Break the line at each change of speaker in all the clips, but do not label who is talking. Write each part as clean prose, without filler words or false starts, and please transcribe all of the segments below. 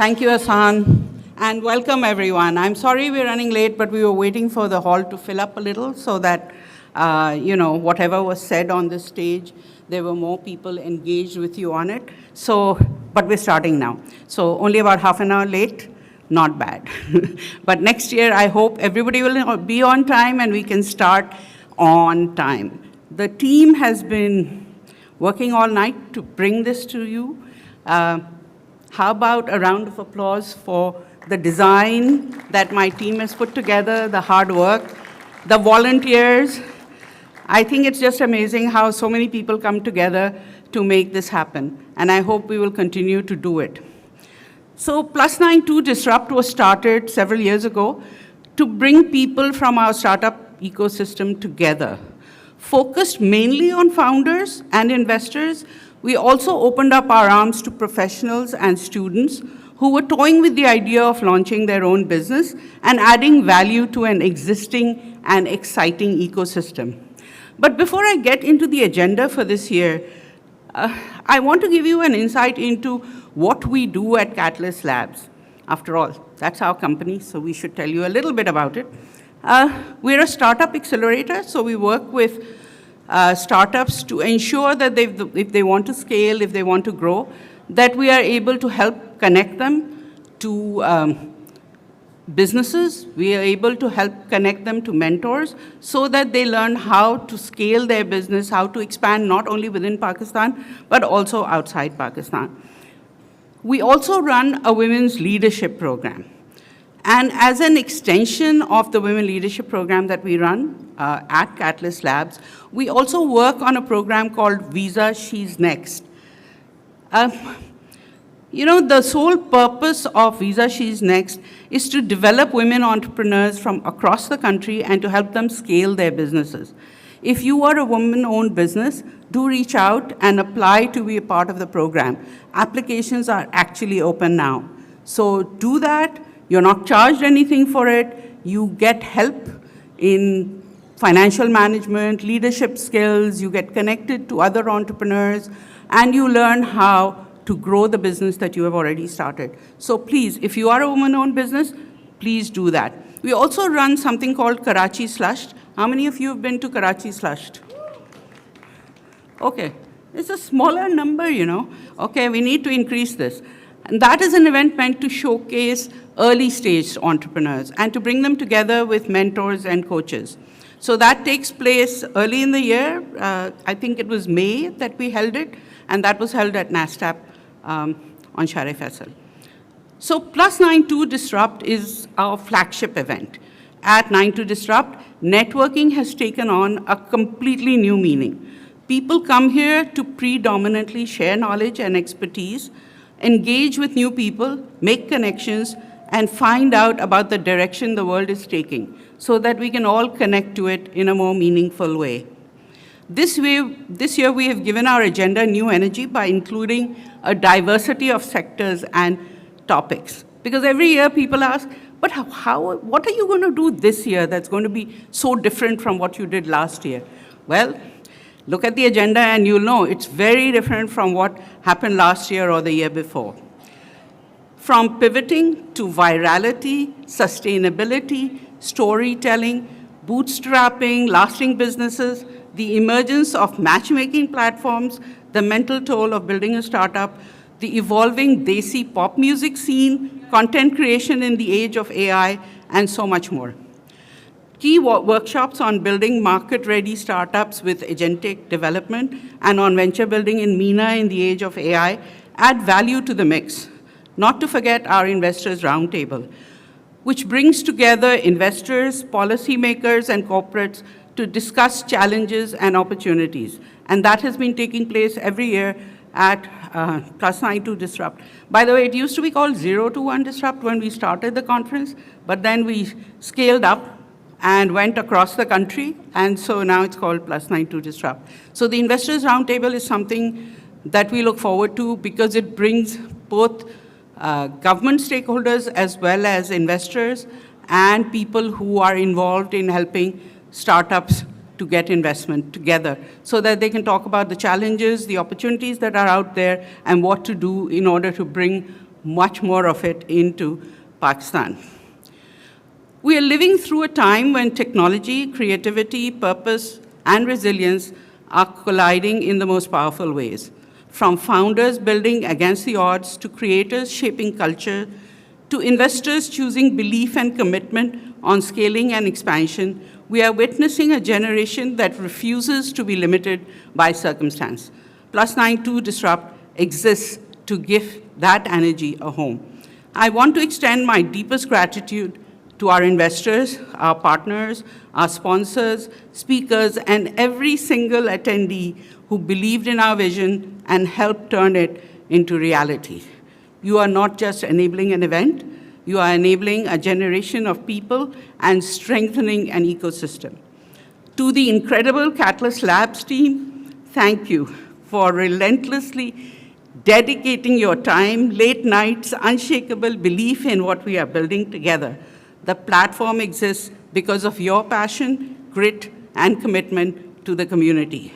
Thank you, Hassan, and welcome everyone. I'm sorry we're running late, but we were waiting for the hall to fill up a little so that, whatever was said on this stage, there were more people engaged with you on it. But we're starting now. So only about half an hour late, not bad. But next year, I hope everybody will be on time and we can start on time. The team has been working all night to bring this to you. How about a round of applause for the design that my team has put together, the hard work, the volunteers. I think it's just amazing how so many people come together to make this happen, and I hope we will continue to do it. So Plus 92Disrupt was started several years ago to bring people from our startup ecosystem together. Focused mainly on founders and investors, we also opened up our arms to professionals and students who were toying with the idea of launching their own business and adding value to an existing and exciting ecosystem. But before I get into the agenda for this year, I want to give you an insight into what we do at Katalyst Labs. After all, that's our company, so we should tell you a little bit about it. We're a startup accelerator, so we work with startups to ensure that if they want to scale, if they want to grow, that we are able to help connect them to businesses. We are able to help connect them to mentors so that they learn how to scale their business, how to expand not only within Pakistan, but also outside Pakistan. We also run a women's leadership program. And as an extension of the Women Leadership Program that we run at Katalyst Labs, we also work on a program called Visa She's Next. The sole purpose of Visa She's Next is to develop women entrepreneurs from across the country and to help them scale their businesses. If you are a woman-owned business, do reach out and apply to be a part of the program. Applications are actually open now. So do that. You're not charged anything for it. You get help in financial management, leadership skills, you get connected to other entrepreneurs, and you learn how to grow the business that you have already started. So please, if you are a woman-owned business, please do that. We also run something called Karachi Slushed. How many of you have been to Karachi Slushed? Okay, it's a smaller number, Okay, we need to increase this. And that is an event meant to showcase early-stage entrepreneurs and to bring them together with mentors and coaches. So that takes place early in the year. I think it was May that we held it, and that was held at NASTAP on Share Faisal. So Plus 92Disrupt is our flagship event. At 92Disrupt, networking has taken on a completely new meaning. People come here to predominantly share knowledge and expertise, engage with new people, make connections, and find out about the direction the world is taking so that we can all connect to it in a more meaningful way. This year we have given our agenda new energy by including a diversity of sectors and topics. Because every year people ask, but what are you going to do this year that's going to be so different from what you did last year? Well, look at the agenda and you'll know it's very different from what happened last year or the year before. From pivoting to virality, sustainability, storytelling, bootstrapping, lasting businesses, the emergence of matchmaking platforms, the mental toll of building a startup, the evolving Desi pop music scene, content creation in the age of AI, and so much more. Key workshops on building market-ready startups with agentic development and on venture building in MENA in the age of AI add value to the mix. Not to forget our Investors Roundtable, which brings together investors, policymakers, and corporates to discuss challenges and opportunities. And that has been taking place every year at Plus 92Disrupt. By the way, it used to be called 0 to 1 Disrupt when we started the conference, but then we scaled up and went across the country, and so now it's called Plus 92Disrupt. So the Investors Roundtable is something that we look forward to because it brings both government stakeholders as well as investors and people who are involved in helping startups to get investment together so that they can talk about the challenges, the opportunities that are out there, and what to do in order to bring much more of it into Pakistan. We are living through a time when technology, creativity, purpose, and resilience are colliding in the most powerful ways. From founders building against the odds, to creators shaping culture, to investors choosing belief and commitment on scaling and expansion, we are witnessing a generation that refuses to be limited by circumstance. Plus 92Disrupt exists to give that energy a home. I want to extend my deepest gratitude to our investors, our partners, our sponsors, speakers, and every single attendee who believed in our vision and helped turn it into reality. You are not just enabling an event, you are enabling a generation of people and strengthening an ecosystem. To the incredible Katalyst Labs team, thank you for relentlessly dedicating your time, late nights, unshakable belief in what we are building together. The platform exists because of your passion, grit, and commitment to the community.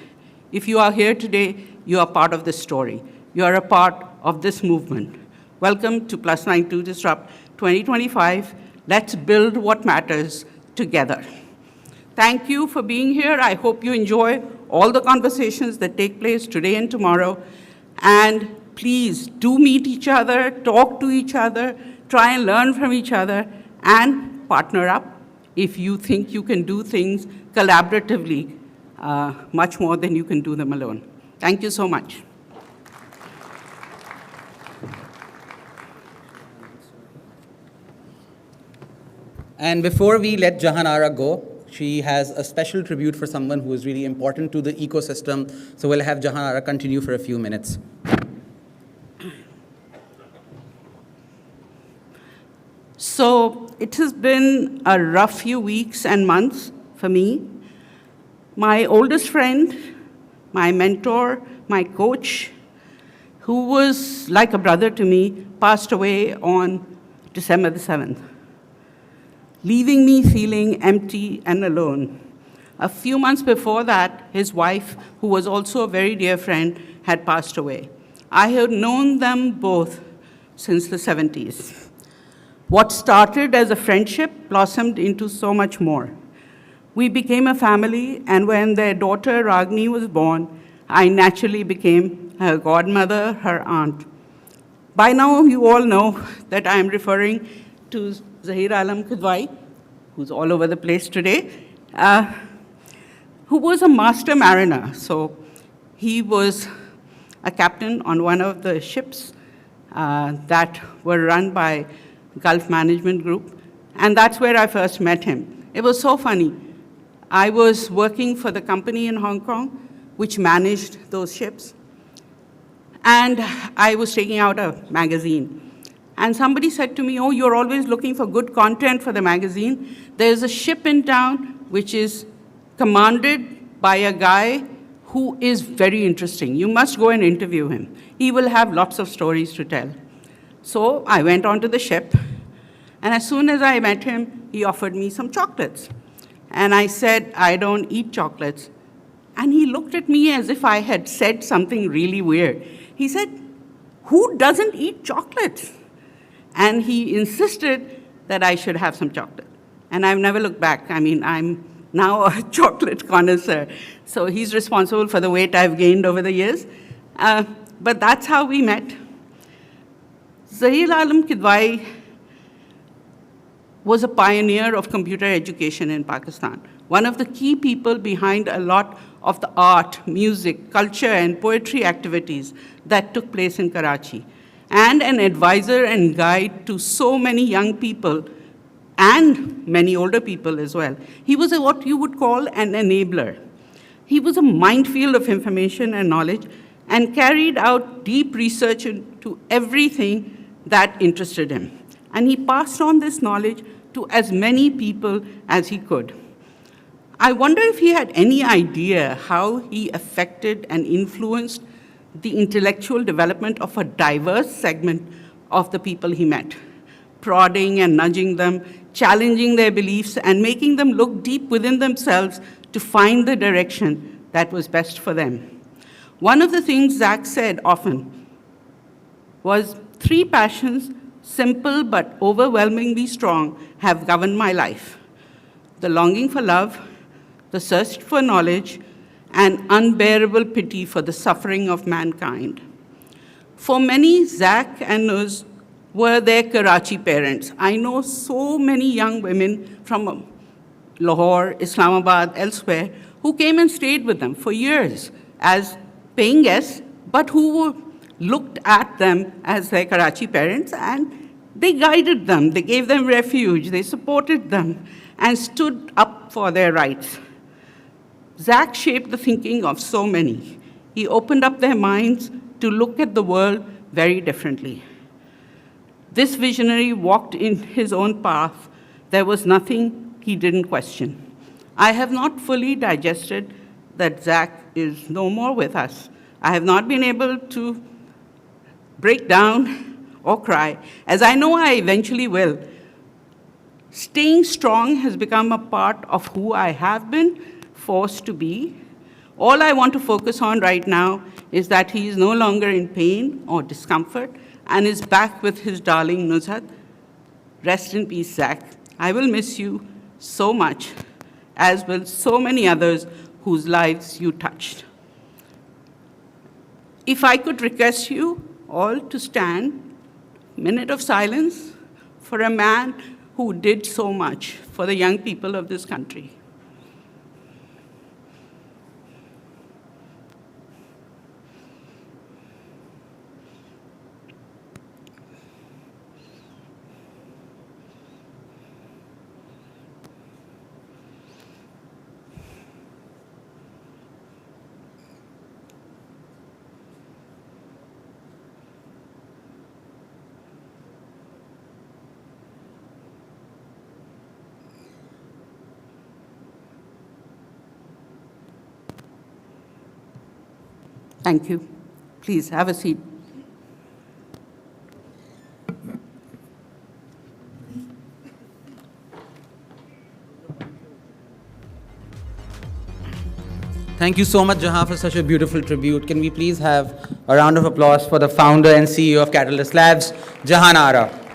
If you are here today, you are part of this story. You are a part of this movement. Welcome to Plus 92Disrupt 2025. Let's build what matters together. Thank you for being here. I hope you enjoy all the conversations that take place today and tomorrow. And please do meet each other, talk to each other, try and learn from each other, and partner up if you think you can do things collaboratively much more than you can do them alone. Thank you so much.
And before we let Jehan Ara go, she has a special tribute for someone who is really important to the ecosystem. So we'll have Jehan Ara continue for a few minutes.
So it has been a rough few weeks and months for me. My oldest friend, my mentor, my coach, who was like a brother to me, passed away on December the 7th, leaving me feeling empty and alone. A few months before that, his wife, who was also a very dear friend, had passed away. I had known them both since the 70s. What started as a friendship blossomed into so much more. We became a family, and when their daughter Ragini was born, I naturally became her godmother, her aunt. By now, you all know that I am referring to Jehan Ara, who's all over the place today, who was a master mariner. So he was a captain on one of the ships that were run by Gulf Management Group, and that's where I first met him. It was so funny. I was working for the company in Hong Kong, which managed those ships, and I was taking out a magazine. And somebody said to me, "Oh, you're always looking for good content for the magazine. There's a ship in town which is commanded by a guy who is very interesting. You must go and interview him. He will have lots of stories to tell." So I went onto the ship, and as soon as I met him, he offered me some chocolates. And I said, "I don't eat chocolates." And he looked at me as if I had said something really weird. He said, "Who doesn't eat chocolates?" And he insisted that I should have some chocolate. And I've never looked back. I mean, I'm now a chocolate connoisseur. So he's responsible for the weight I've gained over the years. But that's how we met. Jehan Ara was a pioneer of computer education in Pakistan, one of the key people behind a lot of the art, music, culture, and poetry activities that took place in Karachi, and an advisor and guide to so many young people and many older people as well. He was what you would call an enabler. He was a minefield of information and knowledge and carried out deep research into everything that interested him. And he passed on this knowledge to as many people as he could. I wonder if he had any idea how he affected and influenced the intellectual development of a diverse segment of the people he met, prodding and nudging them, challenging their beliefs, and making them look deep within themselves to find the direction that was best for them. One of the things Zach said often was, Three passions, simple but overwhelmingly strong, have governed my life: the longing for love, the search for knowledge, and unbearable pity for the suffering of mankind. For many, Zach and Nuz were their Karachi parents. I know so many young women from Lahore, Islamabad, elsewhere, who came and stayed with them for years as paying guests, but who looked at them as their Karachi parents, and they guided them, they gave them refuge, they supported them, and stood up for their rights. Zach shaped the thinking of so many. He opened up their minds to look at the world very differently. This visionary walked in his own path. There was nothing he didn't question. I have not fully digested that Zach is no more with us. I have not been able to break down or cry, as I know I eventually will. Staying strong has become a part of who I have been forced to be. All I want to focus on right now is that he is no longer in pain or discomfort and is back with his darling Nuzhat. Rest in peace, Zach. I will miss you so much, as will so many others whose lives you touched. If I could request you all to stand, minute of silence for a man who did so much for the young people of this country. Thank you. Please have a seat.
Thank you so much, Jehan, for such a beautiful tribute. Can we please have a round of applause for the founder and CEO of Katalyst Labs, Jehan Ara.